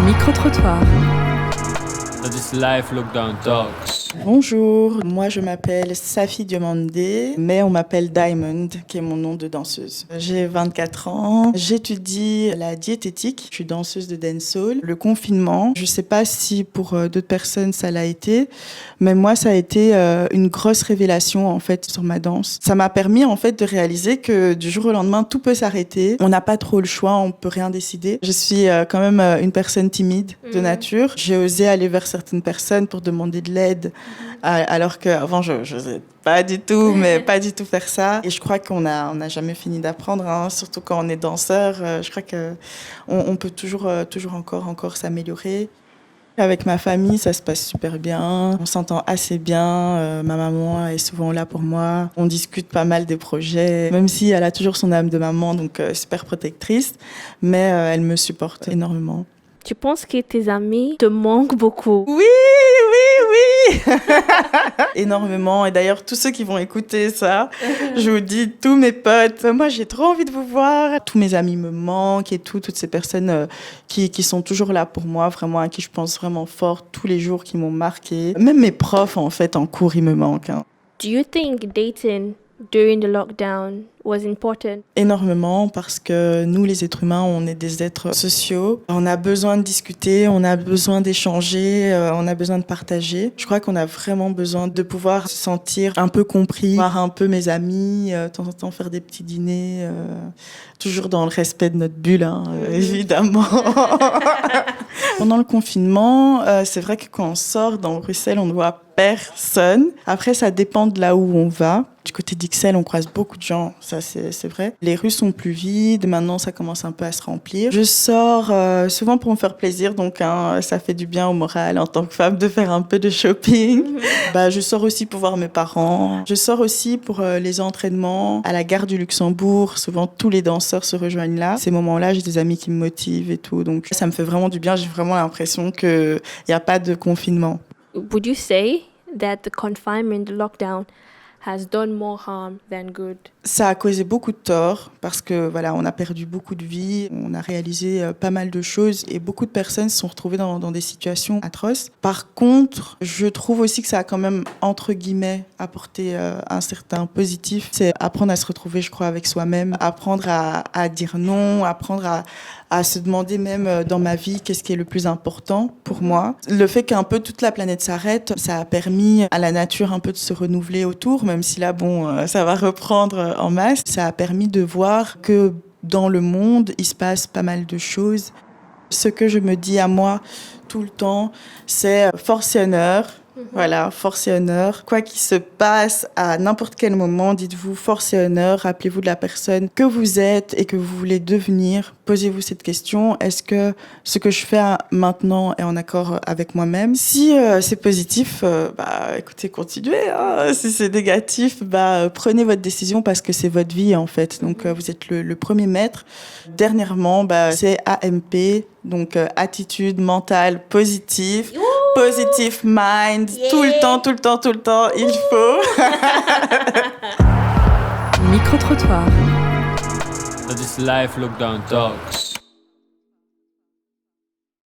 Micro-trottoir. That is Live Lockdown Talks. Bonjour, moi je m'appelle Safi Diomandé, mais on m'appelle Diamond, qui est mon nom de danseuse. J'ai 24 ans, j'étudie la diététique, je suis danseuse de dancehall. Le confinement, je sais pas si pour d'autres personnes ça l'a été, mais moi ça a été une grosse révélation en fait sur ma danse. Ça m'a permis en fait de réaliser que du jour au lendemain tout peut s'arrêter, on n'a pas trop le choix, on peut rien décider. Je suis quand même une personne timide de nature, j'ai osé aller vers certaines personnes pour demander de l'aide. Alors qu'avant, je n'osais pas du tout, mais pas du tout faire ça. Et je crois qu'on n'a jamais fini d'apprendre, hein, surtout quand on est danseur. Je crois qu'on peut toujours encore s'améliorer. Avec ma famille, ça se passe super bien. On s'entend assez bien. Ma maman est souvent là pour moi. On discute pas mal des projets, même si elle a toujours son âme de maman, donc super protectrice. Mais elle me supporte énormément. Tu penses que tes amis te manquent beaucoup? Oui. Énormément. Et d'ailleurs, tous ceux qui vont écouter ça, je vous dis, tous mes potes, moi j'ai trop envie de vous voir. Tous mes amis me manquent et toutes ces personnes qui sont toujours là pour moi, vraiment à qui je pense vraiment fort tous les jours, qui m'ont marqué. Même mes profs, en fait, en cours, ils me manquent. Hein. Do you think dating during the lockdown was important? Énormément, parce que nous, les êtres humains, on est des êtres sociaux. On a besoin de discuter, on a besoin d'échanger, on a besoin de partager. Je crois qu'on a vraiment besoin de pouvoir se sentir un peu compris, voir un peu mes amis, de temps en temps faire des petits dîners, toujours dans le respect de notre bulle, hein, évidemment. Pendant le confinement, c'est vrai que quand on sort dans Bruxelles, on ne voit personne. Après, ça dépend de là où on va. Du côté d'Ixelles, on croise beaucoup de gens, ça c'est vrai. Les rues sont plus vides, maintenant ça commence un peu à se remplir. Je sors souvent pour me faire plaisir, donc ça fait du bien au moral en tant que femme de faire un peu de shopping. Je sors aussi pour voir mes parents. Je sors aussi pour les entraînements à la gare du Luxembourg. Souvent tous les danseurs se rejoignent là. Ces moments-là, j'ai des amis qui me motivent et tout, donc ça me fait vraiment du bien. J'ai vraiment l'impression qu'il n'y a pas de confinement. Would you say that the confinement, the lockdown, has done more harm than good? Ça a causé beaucoup de tort parce que voilà, on a perdu beaucoup de vies, on a réalisé pas mal de choses et beaucoup de personnes se sont retrouvées dans des situations atroces. Par contre, je trouve aussi que ça a quand même, entre guillemets, apporté un certain positif. C'est apprendre à se retrouver, je crois, avec soi-même, apprendre à dire non, apprendre à se demander même dans ma vie qu'est-ce qui est le plus important pour moi. Le fait qu'un peu toute la planète s'arrête, ça a permis à la nature un peu de se renouveler autour, même si là, ça va reprendre en masse. Ça a permis de voir que dans le monde, il se passe pas mal de choses. Ce que je me dis à moi tout le temps, c'est force et honneur. Voilà, force et honneur. Quoi qu'il se passe à n'importe quel moment, dites-vous force et honneur. Rappelez-vous de la personne que vous êtes et que vous voulez devenir. Posez-vous cette question. Est-ce que ce que je fais maintenant est en accord avec moi-même? Si c'est positif, écoutez, continuez. Hein. Si c'est négatif, prenez votre décision parce que c'est votre vie en fait. Donc vous êtes le premier maître. Dernièrement, c'est AMP, donc attitude mentale positive. Positive mind, yeah. Tout le temps, il faut. Micro-trottoir. That is Live Lockdown Talks.